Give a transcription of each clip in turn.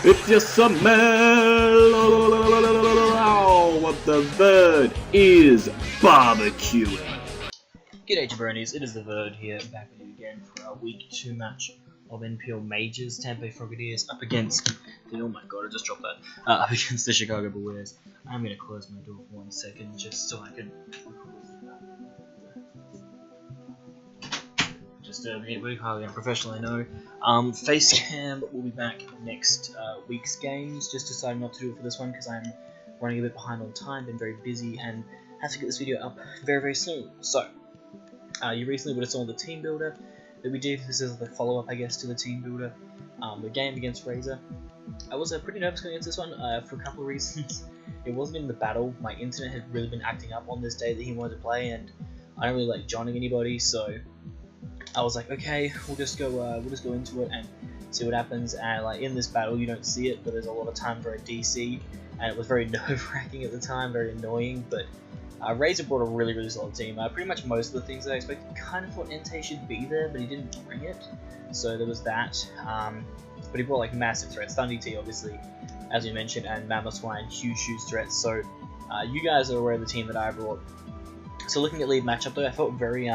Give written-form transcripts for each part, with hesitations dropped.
It's just a man. What the bird is barbecuing. G'day jabronis, it is the Bird here, back with you again for our week 2 match of NPL Majors. Tampa Frogadiers up against, oh my god, I just dropped that, up against the Chicago Bewears. I'm going to close my door for 1 second just so I can just work highly unprofessional, I know. Facecam will be back next week's games. Just decided not to do it for this one because I'm running a bit behind on time, been very busy, and have to get this video up very soon. So, you recently would have saw the team builder that we did. This is the follow-up, I guess, to the team builder. The game against Razor. I was pretty nervous going against this one for a couple of reasons. It wasn't in the battle. My internet had really been acting up on this day that he wanted to play, and I don't really like joining anybody, so I was like, okay, we'll just go into it and see what happens. And like in this battle, you don't see it, but there's a lot of time for a DC, and it was very nerve-wracking at the time, very annoying. But Razor brought a really solid team. Pretty much most of the things that I expected. Kind of thought Entei should be there, but he didn't bring it, so there was that. But he brought like massive threats. Thunder T, obviously, as we mentioned, and Mammoth Swine, huge threats. So you guys are aware of the team that I brought. So looking at lead matchup though, I felt very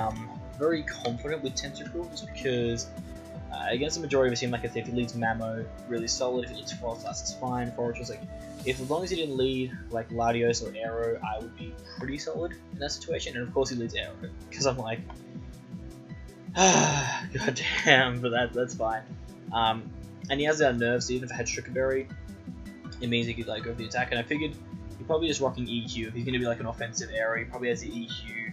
confident with Tentacle, just because against the majority of his team, like I said, if he leads Mamo, really solid. If he leads Frostlass, it's fine. Forage was like, as long as he didn't lead like Latios or Aero, I would be pretty solid in that situation. And of course he leads Aero, because I'm like, god damn, but that's fine. And he has our nerves, so even if I had Strickerberry, it means he could like go for the attack. And I figured he's probably just rocking EQ. If he's going to be like an offensive Aero, he probably has the EQ.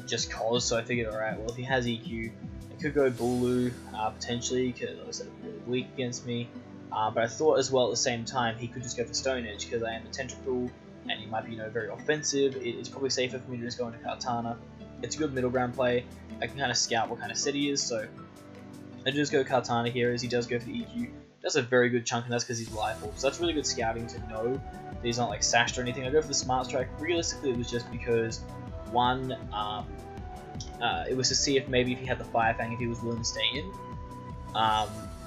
Just cause, so I figured, alright, well if he has EQ, it could go Bulu, potentially, because like I said, really weak against me. But I thought as well at the same time, he could just go for Stone Edge, because I am a Tentacle, and he might be, very offensive. It's probably safer for me to just go into Kartana. It's a good middle ground play. I can kind of scout what kind of set he is, so I just go Kartana here, as he does go for the EQ. Does a very good chunk, and that's because he's Life-Orb, so that's really good scouting to know that he's not like sashed or anything. I go for the Smart Strike. Realistically, it was just because one, it was to see if maybe if he had the Fire Fang, if he was willing to stay in,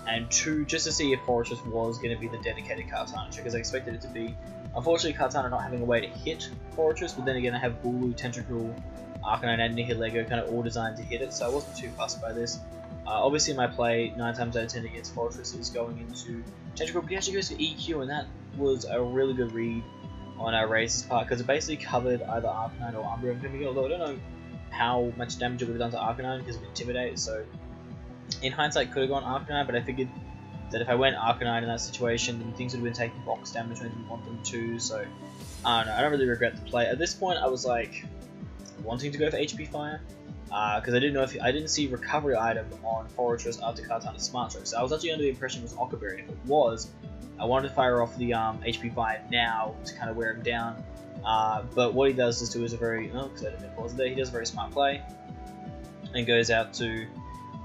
and two, just to see if Fortress was going to be the dedicated Kartana, because I expected it to be. Unfortunately, Kartana not having a way to hit Fortress, but then again I have Bulu, Tentacle, Arcanine, and Nihilego kind of all designed to hit it, so I wasn't too fussed by this. Obviously my play 9 times out of 10 against Fortress is going into Tentacle, but he actually goes for EQ, and that was a really good read on our Razor's part, because it basically covered either Arcanine or Umbreon, although I don't know how much damage it would have done to Arcanine because of Intimidate, so in hindsight could have gone Arcanine, but I figured that if I went Arcanine in that situation, then things would have been taking box damage when I didn't want them to, so I don't know, I don't really regret the play. At this point I was like wanting to go for HP Fire, because I didn't know if I didn't see recovery item on Fortress after Kartana's Smart Stroke, so I was actually under the impression it was Ockerberry, and if it was, I wanted to fire off the HP Fire now to kind of wear him down. But what he does is do is a very, because I didn't pause there, he does a very smart play and goes out to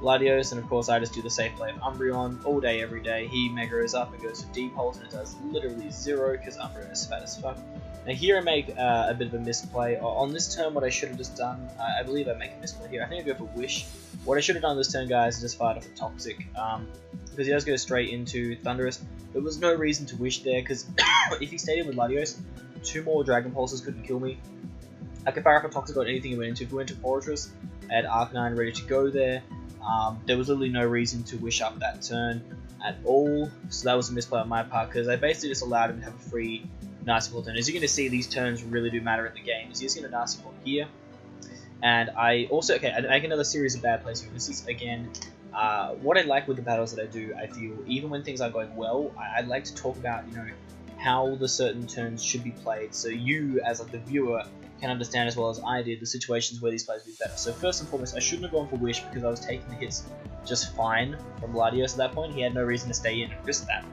Latios, and of course I just do the safe play of Umbreon all day every day. He Megas up and goes to Deep Pulse, and it does literally 0 because Umbreon is fat as fuck. Now here I make a bit of a misplay. On this turn, what I should have just done, I believe I make a misplay here. I think I go for Wish. What I should have done this turn, guys, is just fired off a Toxic, because he does go straight into Thunderous. There was no reason to Wish there, because if he stayed in with Latios, 2 more Dragon Pulses couldn't kill me. I could fire off a Toxic on anything he went into. If he went to Fortress, I had Arcanine ready to go there. There was literally no reason to Wish up that turn at all, so that was a misplay on my part, because I basically just allowed him to have a free Nasty Ball turn. As you're going to see, these turns really do matter in the game. So he's going to Nasty Ball here, and I also, I make another series of bad plays here. This is, again, what I like with the battles that I do. I feel, even when things aren't going well, I like to talk about, how the certain turns should be played, so you, as like the viewer, can understand as well as I did the situations where these plays would be better. So first and foremost, I shouldn't have gone for Wish, because I was taking the hits just fine from Latios at that point. He had no reason to stay in and risk that.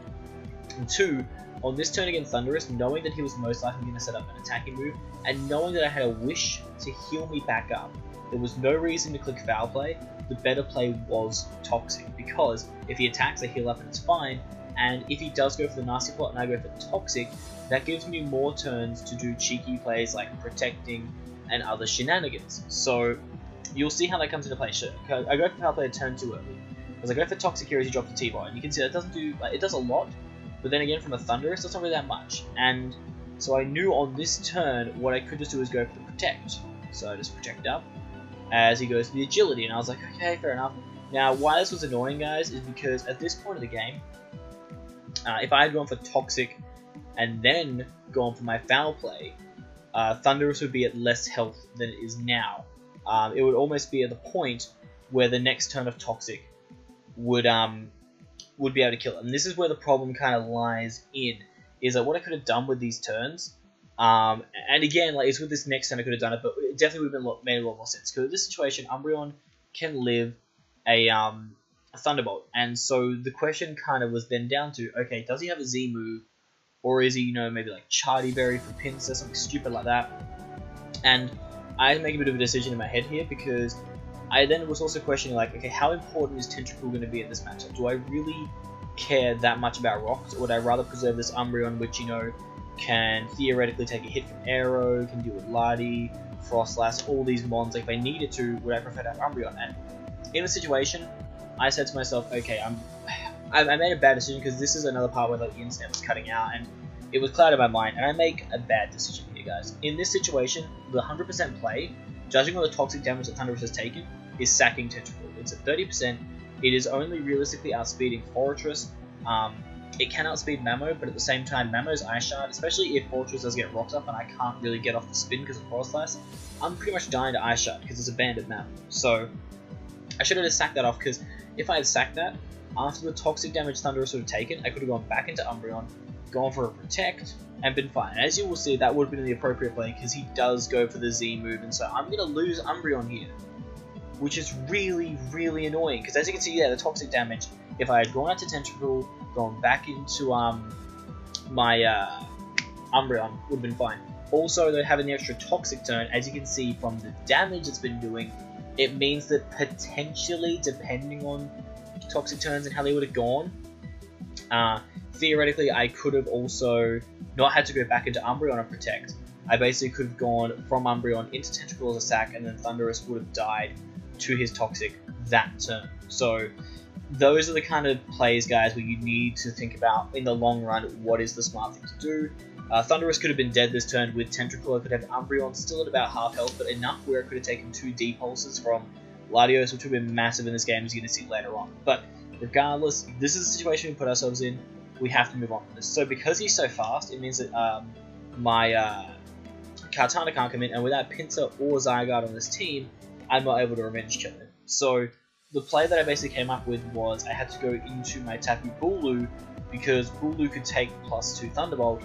And 2, on this turn against Thunderous, knowing that he was most likely going to set up an attacking move, and knowing that I had a Wish to heal me back up, there was no reason to click Foul Play. The better play was Toxic, because if he attacks, I heal up and it's fine, and if he does go for the Nasty Plot and I go for Toxic, that gives me more turns to do cheeky plays like Protecting and other shenanigans. So you'll see how that comes into play. I go for Foul Play at turn 2 early, because I go for Toxic here as he drops the T-Bar, and you can see that it doesn't do, it does a lot, but then again, from a Thunderous, that's not really that much. And so I knew on this turn, what I could just do is go for the Protect. So I just Protect up as he goes for the Agility, and I was like, okay, fair enough. Now, why this was annoying, guys, is because at this point of the game, if I had gone for Toxic and then gone for my Foul Play, Thunderous would be at less health than it is now. It would almost be at the point where the next turn of Toxic would be able to kill it. And this is where the problem kind of lies in, is that what I could have done with these turns, and again, like, it's with this next turn I could have done it, but it definitely would have made a lot more sense. Because in this situation, Umbreon can live a Thunderbolt, and so the question kind of was then down to, okay, does he have a Z move, or is he, you know, maybe like Chardy Berry for Pinsir, something stupid like that? And I had to make a bit of a decision in my head here, because I then was also questioning, like, okay, how important is Tentacruel going to be in this matchup? Do I really care that much about Rocks, or would I rather preserve this Umbreon, which, you know, can theoretically take a hit from Aero, can deal with Lardy, Frostlass, all these mons? Like, if I needed to, would I prefer to have Umbreon? And in the situation, I said to myself, okay, I made a bad decision, because this is another part where, like, the internet was cutting out, and it was clouded my mind, and I make a bad decision here, guys. In this situation, the 100% play, judging on the toxic damage that Thunderous has taken, is sacking Tentacruel. It's at 30%. It is only realistically outspeeding Fortress. It can outspeed Mamo, but at the same time, Mamo's Ice Shard, especially if Fortress does get rocked up and I can't really get off the spin because of Frostlass, I'm pretty much dying to Ice Shard because it's a banded Mamo. So I should have just sacked that off, because if I had sacked that, after the toxic damage Thunderous would have taken, I could have gone back into Umbreon, gone for a Protect, and been fine. And as you will see, that would have been the appropriate play, because he does go for the Z move, and so I'm going to lose Umbreon here, which is really, really annoying, because as you can see, yeah, the toxic damage, if I had gone out to Tentacruel, gone back into my Umbreon, would have been fine. Also, though, having the extra toxic turn, as you can see from the damage it's been doing, it means that potentially, depending on toxic turns and how they would have gone, theoretically I could have also not had to go back into Umbreon and Protect. I basically could have gone from Umbreon into Tentacruel as a sack, and then Thunderous would have died to his toxic that turn. So those are the kind of plays, guys, where you need to think about in the long run, what is the smart thing to do. Thunderous could have been dead this turn with Tentacruel. I could have Umbreon still at about half health, but enough where it could have taken 2 D-pulses from Latios, which would have been massive in this game, as you're going to see later on. But regardless, this is the situation we put ourselves in. We have to move on from this. So because he's so fast, it means that my Kartana can't come in, and without Pinsir or Zygarde on this team, I'm not able to revenge kill him. So the play that I basically came up with was I had to go into my Tapu Bulu, because Bulu could take +2 Thunderbolt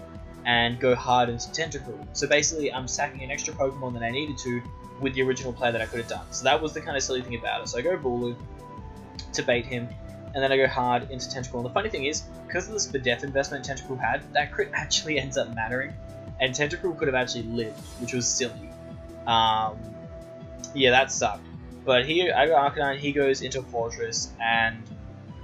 and go hard into Tentacruel. So basically, I'm sacking an extra Pokemon than I needed to with the original play that I could have done. So that was the kind of silly thing about it. So I go Bulu to bait him, and then I go hard into Tentacruel. And the funny thing is, because of this Spadef investment Tentacruel had, that crit actually ends up mattering, and Tentacruel could have actually lived, which was silly. Yeah, that sucked. But here, I go Arcanine, he goes into Fortress, and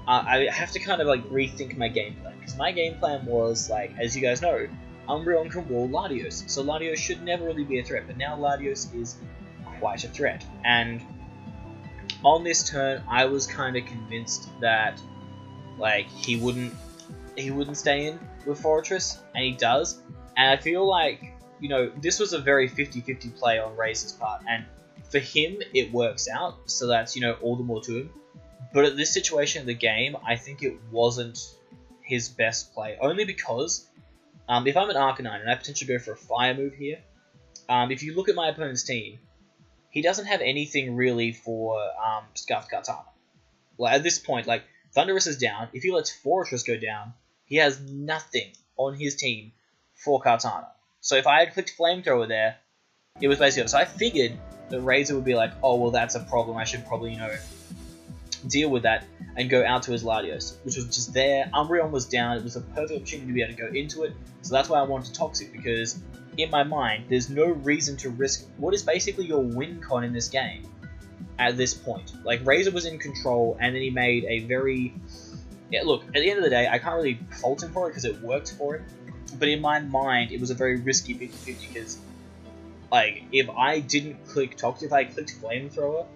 I have to kind of like rethink my game plan, because my game plan was, like, as you guys know, Umbreon can wall Latios, so Latios should never really be a threat, but now Latios is quite a threat. And on this turn, I was kind of convinced that, like, he wouldn't stay in with Fortress, and he does. And I feel like, you know, this was a very 50-50 play on Razor's part, and for him, it works out, so that's, you know, all the more to him. But at this situation of the game, I think it wasn't his best play, only because if I'm an Arcanine and I potentially go for a Fire move here, if you look at my opponent's team, he doesn't have anything really for Scarf Kartana. Like, at this point, like, Thunderous is down. If he lets Fortress go down, he has nothing on his team for Kartana. So if I had clicked Flamethrower there, it was basically over. So I figured that Razor would be like, oh, well, that's a problem. I should probably, you know, deal with that and go out to his Latios, which was just there. Umbreon was down. It was a perfect opportunity to be able to go into it. So that's why I wanted Toxic, because in my mind, there's no reason to risk what is basically your win con in this game at this point. Like, Razor was in control, and then he made a very... Yeah, look, at the end of the day, I can't really fault him for it because it worked for him. But in my mind, it was a very risky 50-50 because, like, if I didn't click Toxic, if I clicked Flamethrower,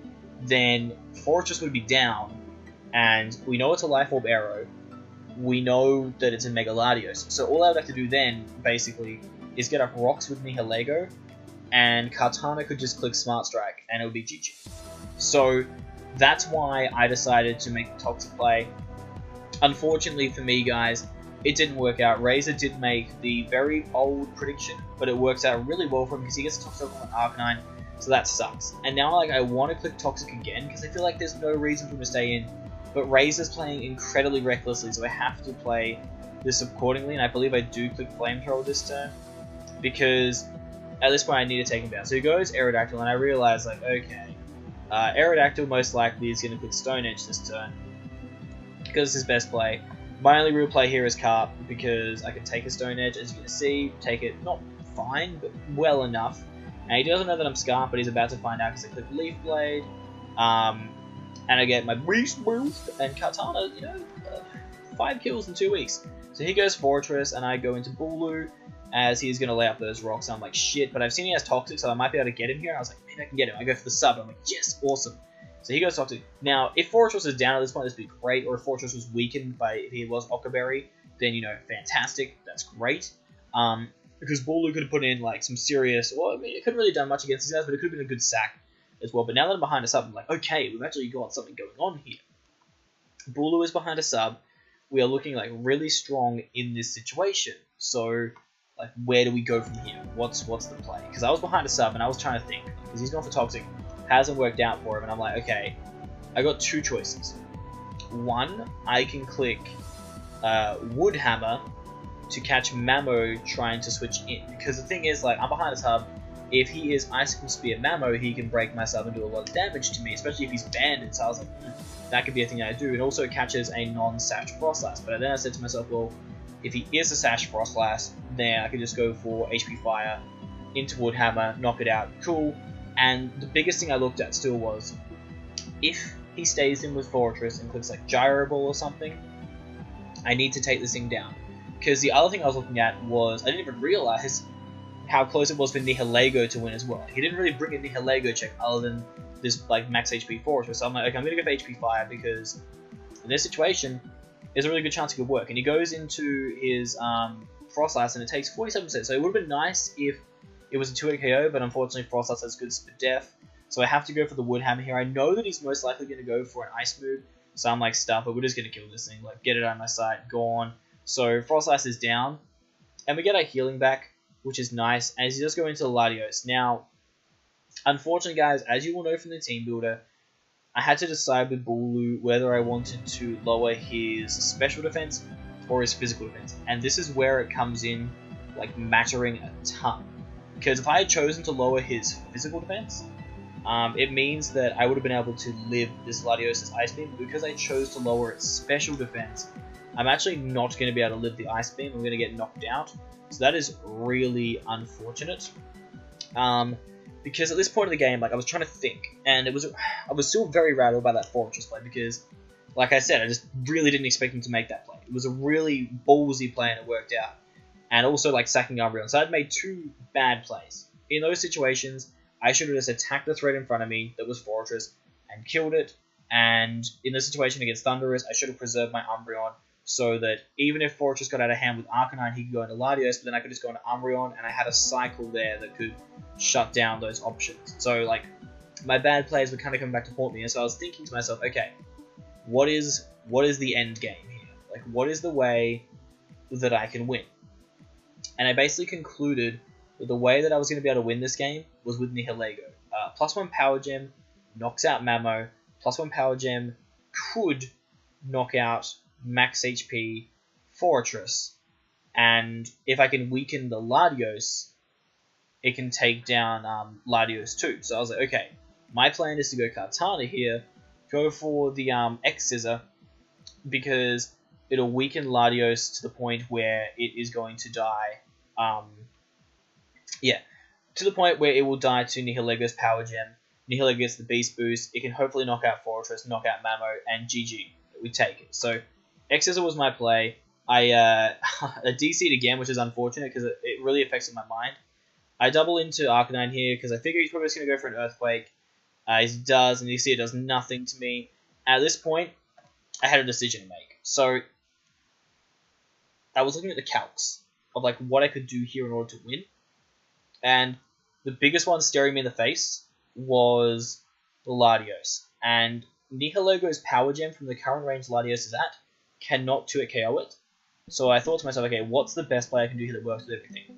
then Fortress would be down, and we know it's a Life Orb Arrow. we know that it's in Mega Latios. So all I would have to do then, basically, is get up rocks with Nihilego, and Kartana could just click Smart Strike, and it would be GG. So that's why I decided to make the Toxic play. Unfortunately for me, guys, it didn't work out. Razor did make the very old prediction, but it works out really well for him because he gets Toxic on Arcanine, so that sucks. And now like I want to click Toxic again because I feel like there's no reason for him to stay in, but Razor's playing incredibly recklessly, so I have to play this accordingly, and I believe I do click Flamethrower this turn because at this point I need to take him down. So he goes Aerodactyl, and I realize like, okay, Aerodactyl most likely is going to click Stone Edge this turn because it's his best play. My only real play here is Carp because I can take a Stone Edge, as you can see, take it not fine, but well enough. And he doesn't know that I'm Scarp, but he's about to find out because I click Leaf Blade, and I get my Beast Boost, and Kartana, 5 kills in 2 weeks. So he goes Fortress, and I go into Bulu, as he's going to lay up those rocks. I'm like, shit, but I've seen he has Toxic, so I might be able to get him here. I was like, maybe I can get him. I go for the sub, I'm like, yes, awesome. So he goes Toxic. Now, if Fortress is down at this point, this would be great, or if Fortress was weakened by, if he was Okaberry, then, fantastic, that's great. Because Bulu could have put in, like, some serious, well, I mean, it couldn't really done much against these guys, but it could have been a good sack as well. But now that I'm behind a sub, I'm like, okay, we've actually got something going on here. Bulu is behind a sub. We are looking, like, really strong in this situation. So, like, where do we go from here? What's the play? Because I was behind a sub, and I was trying to think, because he's gone for Toxic, hasn't worked out for him, and I'm like, okay, I got 2 choices. One, I can click Wood Hammer to catch Mamo trying to switch in, because the thing is, like, I'm behind a sub. If he is Icicle Spear Mamo, he can break my sub and do a lot of damage to me, especially if he's banded. So I was like, that could be a thing I do. It also catches a non-Sash Frostlass, but then I said to myself, well, if he is a Sash Frostlass, then I could just go for HP Fire into Wood Hammer, knock it out, cool. And the biggest thing I looked at still was, if he stays in with Fortress and clicks like Gyro Ball or something, I need to take this thing down. Because the other thing I was looking at was, I didn't even realize how close it was for Nihilego to win as well. He didn't really bring a Nihilego check other than this like max HP Fortress. So I'm like, okay, I'm going to go for HP Fire because in this situation, there's a really good chance it could work. And he goes into his Frostlass and it takes 47%. So it would have been nice if it was a 2-hit KO, but unfortunately Frostlass has good Spit Def. So I have to go for the Wood Hammer here. I know that he's most likely going to go for an Ice move. So I'm like, stuff it, we're just going to kill this thing. Like, get it out of my sight, gone. So Frostlass is down. And we get our healing back, which is nice, as he does go into the Latios. Now, unfortunately, guys, as you will know from the team builder, I had to decide with Bulu whether I wanted to lower his special defense or his physical defense. And this is where it comes in, like, mattering a ton. Because if I had chosen to lower his physical defense, it means that I would have been able to live this Latios' Ice Beam. But because I chose to lower its special defense, I'm actually not going to be able to live the Ice Beam. I'm going to get knocked out. So that is really unfortunate. Because at this point in the game, like, I was trying to think, and I was still very rattled by that Fortress play because, like I said, I just really didn't expect him to make that play. It was a really ballsy play and it worked out. And also, like, sacking Umbreon. So I'd made 2 bad plays. In those situations, I should have just attacked the threat in front of me that was Fortress and killed it. And in the situation against Thundurus, I should have preserved my Umbreon so that even if Fortress got out of hand with Arcanine, he could go into Latios, but then I could just go into Umbreon, and I had a cycle there that could shut down those options. So, like, my bad plays were kind of coming back to haunt me, and so I was thinking to myself, okay, what is the end game here? Like, what is the way that I can win? And I basically concluded that the way that I was going to be able to win this game was with Nihilego. +1 Power Gem knocks out Mamo. +1 Power Gem could knock out max HP Fortress. And if I can weaken the Latios, it can take down Latios too. So I was like, okay, my plan is to go Kartana here, go for the X-Scissor, because it'll weaken Latios to the point where it is going to die. To the point where it will die to Nihilego's Power Gem. Nihilego gets the Beast Boost. It can hopefully knock out Fortress, knock out Mamo, and GG. We take it. So X-Scissor was my play. I DC'd again, which is unfortunate because it really affected my mind. I double into Arcanine here because I figure he's probably just going to go for an Earthquake. He does, and you see it does nothing to me. At this point, I had a decision to make. So I was looking at the calcs of like what I could do here in order to win, and the biggest one staring me in the face was Latios. And Nihilologo's Power Gem from the current range Latios is at cannot 2-hit KO it. So I thought to myself, okay, what's the best play I can do here that works with everything?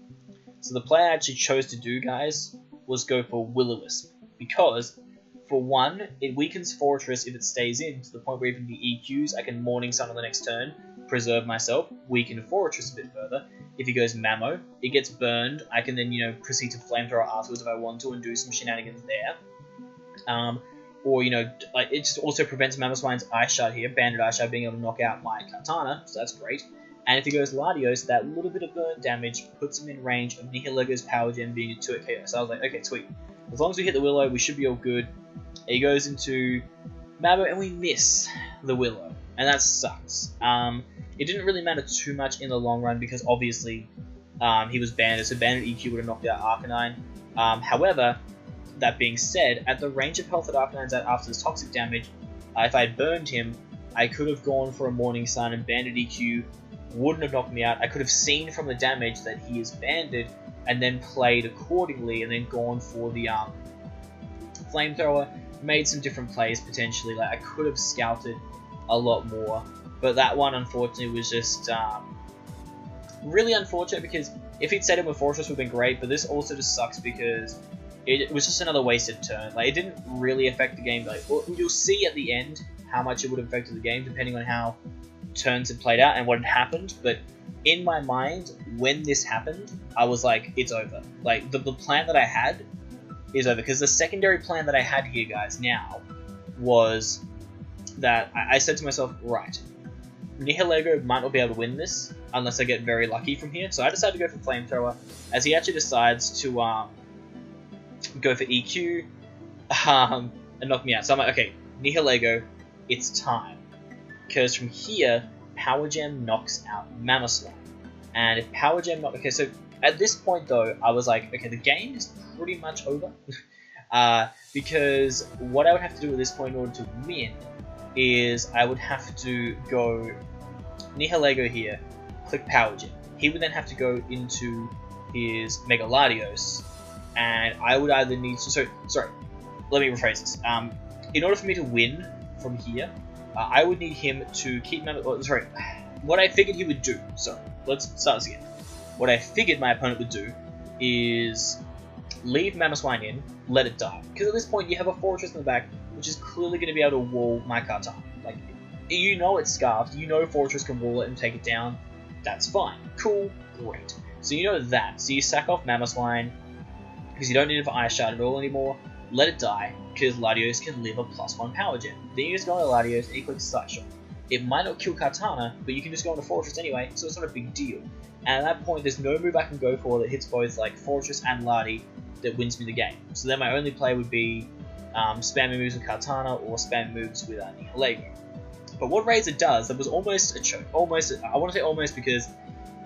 So the play I actually chose to do, guys, was go for Will-O-Wisp. Because, for one, it weakens Fortress if it stays in, to the point where even the EQs, I can Morning Sun on the next turn, preserve myself, weaken Fortress a bit further. If he goes Mamo, it gets burned, I can then, proceed to Flamethrower afterwards if I want to and do some shenanigans there. Or, it just also prevents Mamoswine's Ice Shard here, Banded Ice Shard being able to knock out my Katana, so that's great. And if he goes Latios, that little bit of burn damage puts him in range of Nihilologo's Power Gem being a 2-hit KO. So I was like, okay, sweet. As long as we hit the Willow, we should be all good. He goes into Mabo, and we miss the Willow. And that sucks. It didn't really matter too much in the long run, because obviously he was Banded, so Banded EQ would have knocked out Arcanine. However, that being said, at the range of health that Arcanine's at after this toxic damage, if I had burned him, I could have gone for a Morning Sun, and Banded EQ wouldn't have knocked me out. I could have seen from the damage that he is banded, and then played accordingly, and then gone for the Flamethrower, made some different plays potentially. Like, I could have scouted a lot more, but that one unfortunately was just really unfortunate, because if he'd set him with Fortress would have been great, but this also just sucks because it was just another wasted turn. Like, it didn't really affect the game. Like, well, you'll see at the end how much it would have affected the game depending on how turns had played out and what had happened, but in my mind, when this happened, I was like, it's over. Like, the plan that I had is over, because the secondary plan that I had here, guys, now, was that I said to myself, right, Nihilologo might not be able to win this unless I get very lucky from here, so I decided to go for Flamethrower, as he actually decides to go for EQ and knock me out. So I'm like, okay, Nihilologo, it's time. Because from here, Power Gem knocks out Mamoswine. And if Power Gem not... Okay, so at this point, though, I was like, okay, the game is pretty much over. Because what I would have to do at this point in order to win is I would have to go Nihilologo here, click Power Gem. He would then have to go into his Mega Latios, and I would either need to... So, sorry, let me rephrase this. In order for me to win from here, I would need him to keep... sorry, what I figured he would do... Sorry, let's start this again. What I figured my opponent would do is leave Mamoswine in, let it die. Because at this point, you have a Fortress in the back, which is clearly going to be able to wall my Katana. Like, you know it's scarfed, you know Fortress can wall it and take it down. That's fine. Cool, great. So you know that. So you sack off Mamoswine, because you don't need it for Ice Shard at all anymore. Let it die, because Latios can live a +1 Power Gem. Then you just go into Latios and you click Side Shot. It might not kill Katana, but you can just go into Fortress anyway, so it's not a big deal. And at that point, there's no move I can go for that hits both like Fortress and Lati that wins me the game. So then my only play would be spamming moves with Katana or spamming moves with Nihilologo. But what Razor does, that was almost a choke. Almost, I want to say almost because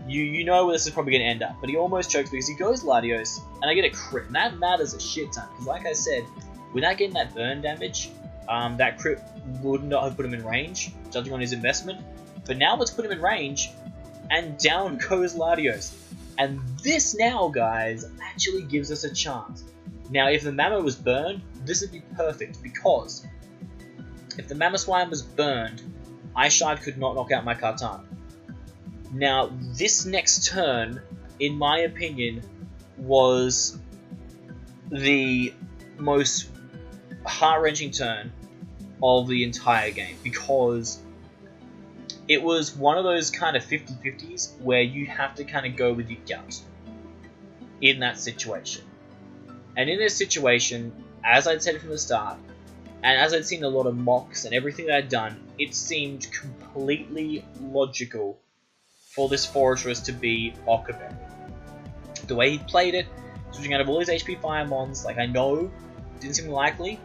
you know where this is probably going to end up. But he almost chokes because he goes Latios, and I get a crit. And that matters a shit ton, because like I said, without getting that burn damage, that crit would not have put him in range, judging on his investment. But now let's put him in range, and down goes Latios. And this now, guys, actually gives us a chance. Now, if the Mamo was burned, this would be perfect, because if the Mamoswine was burned, Ice Shard could not knock out my Katana. Now, this next turn, in my opinion, was the most heart-wrenching turn of the entire game, because it was one of those kind of 50-50s where you have to kind of go with your gut in that situation. And in this situation, as I'd said from the start, and as I'd seen a lot of mocks and everything that I'd done, it seemed completely logical for this Fortress to be Okaberry. The way he played it, switching out of all his HP Firemons, like I know, didn't seem likely,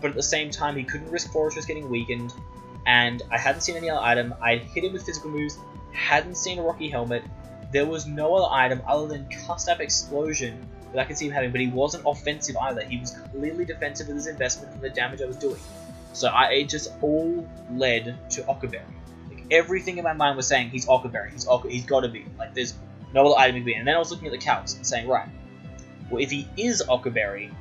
but at the same time he couldn't risk Fortress getting weakened, and I hadn't seen any other item. I'd hit him with physical moves, hadn't seen a Rocky Helmet, there was no other item other than Cust-Up Explosion that I could see him having, but he wasn't offensive either. He was clearly defensive with his investment from the damage I was doing. So it just all led to Okaberry. Like, everything in my mind was saying he's Ockerberry. He's got to be. Like, there's no other item he could be. And then I was looking at the calcs and saying, right, well, if he is Ockerberry,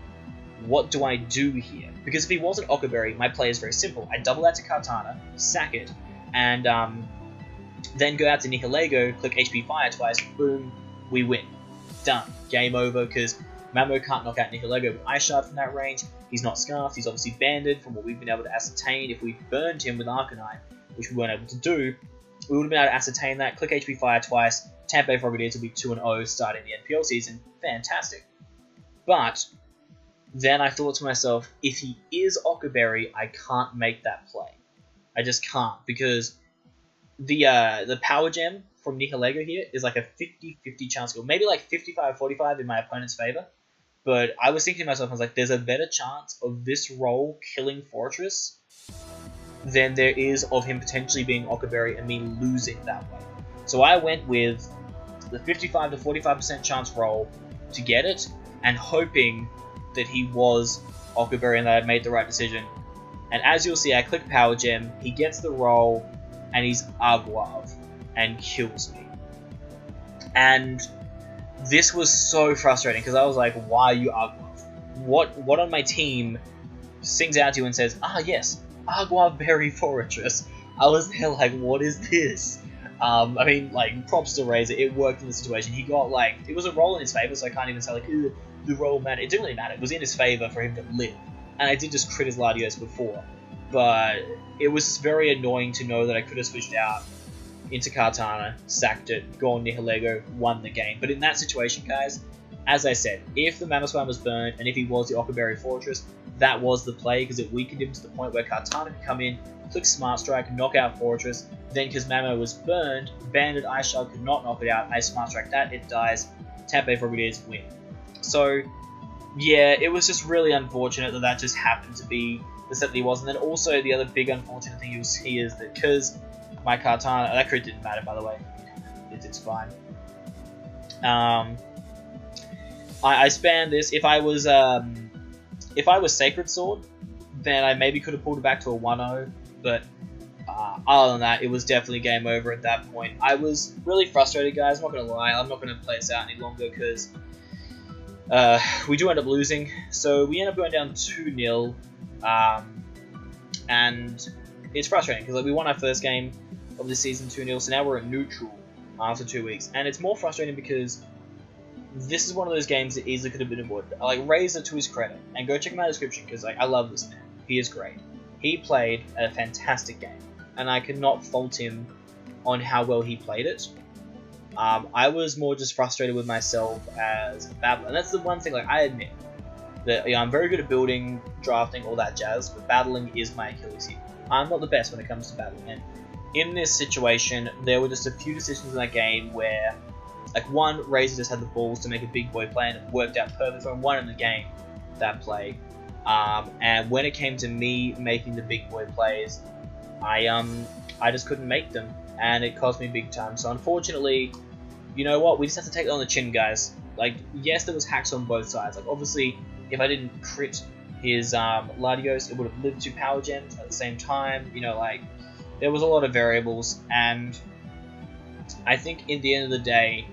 what do I do here? Because if he wasn't Ockerberry, my play is very simple. I double out to Kartana, sack it, and then go out to Nihilego, click HP Fire twice, boom, we win. Done. Game over, because Mamo can't knock out Nihilego with Ice Shard from that range. He's not Scarfed, he's obviously banded from what we've been able to ascertain. If we burned him with Arcanine, which we weren't able to do, we would have been able to ascertain that, click HP Fire twice, Tampa Frogadiers will be 2-0 starting the NPL season. Fantastic. But then I thought to myself, if he is Ockerberry, I can't make that play. I just can't, because the Power Gem from Nihilego here is like a 50-50 chance goal. Maybe like 55-45 in my opponent's favor. But I was thinking to myself, I was like, there's a better chance of this roll killing Fortress than there is of him potentially being Ockerberry and me losing that way. So I went with the 55-45% chance roll to get it, and hoping that he was Ockerberry and that I'd made the right decision. And as you'll see, I click Power Gem, he gets the roll, and he's Aguav, and kills me. And this was so frustrating, because I was like, why are you Aguav? What on my team sings out to you and says, ah yes, Aguav Berry Fortress? I was there like, what is this? I mean, like, props to Razor, it worked in the situation. He got, like, it was a roll in his favor, so I can't even say, like, the roll mattered. It didn't really matter. It was in his favor for him to live. And I did just crit his Latios before. But it was very annoying to know that I could have switched out into Kartana, sacked it, gone Nihilego, won the game. But in that situation, guys, as I said, if the Mamoswine was burned, and if he was the Ockerberry Fortress, that was the play, because it weakened him to the point where Kartana could come in, click Smart Strike, knock out Fortress, then because Mamo was burned, Banded Ice Shard could not knock it out, I Smart Strike that, it dies, Tampa Frogadiers win. So, yeah, it was just really unfortunate that that just happened to be the set that he was. And then also the other big unfortunate thing you'll see is that because my Kartana, that crit didn't matter by the way, it's fine. I spanned this. If I was Sacred Sword, then I maybe could have pulled it back to a 1-0, but other than that, it was definitely game over at that point. I was really frustrated, guys, I'm not going to lie. I'm not going to play this out any longer because we do end up losing. So we end up going down 2-0, and it's frustrating because like, we won our first game of the season 2-0, so now we're at neutral after 2 weeks. And it's more frustrating because this is one of those games that easily could have been avoided. Like, Razor, to his credit, and go check my description because like, I love this man. He is great. He played a fantastic game, and I could not fault him on how well he played it. I was more just frustrated with myself as a battler, and that's the one thing, like, I admit that I'm very good at building, drafting, all that jazz, but battling is my Achilles heel. I'm not the best when it comes to battling, and in this situation, there were just a few decisions in that game where, like, one, Razor just had the balls to make a big boy play, and it worked out perfect for him, won in the game, that play. And when it came to me making the big boy plays, I just couldn't make them, and it cost me big time. So unfortunately, you know what, we just have to take it on the chin, guys. Like, yes, there was hacks on both sides. Like, obviously, if I didn't crit his Latios, it would have lived 2 power gems at the same time. You know, like, there was a lot of variables, and I think in the end of the day,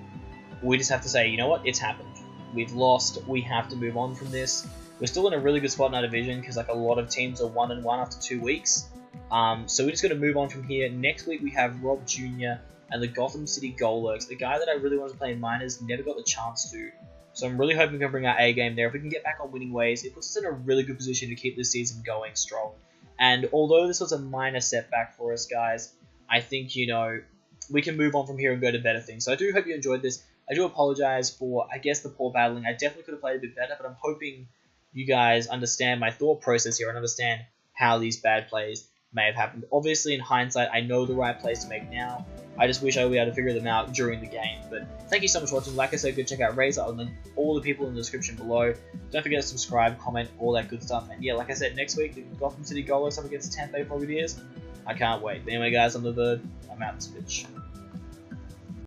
we just have to say, you know what, it's happened. We've lost, we have to move on from this. We're still in a really good spot in our division because like a lot of teams are 1-1 after 2 weeks. So we're just going to move on from here. Next week we have Rob Jr. and the Gotham City Goldlurks, the guy that I really wanted to play in minors, never got the chance to. So I'm really hoping we can bring our A game there. If we can get back on winning ways, it puts us in a really good position to keep this season going strong. And although this was a minor setback for us, guys, I think, you know, we can move on from here and go to better things. So I do hope you enjoyed this. I do apologize for, I guess, the poor battling. I definitely could have played a bit better, but I'm hoping you guys understand my thought process here and understand how these bad plays may have happened. Obviously, in hindsight, I know the right plays to make now. I just wish I would be able to figure them out during the game. But thank you so much for watching. Like I said, go check out Razor. I'll link all the people in the description below. Don't forget to subscribe, comment, all that good stuff. And yeah, like I said, next week, the Gotham City Goldlurks up against Tampa Frogadiers. I can't wait. But anyway, guys, I'm the Bird. I'm out this bitch.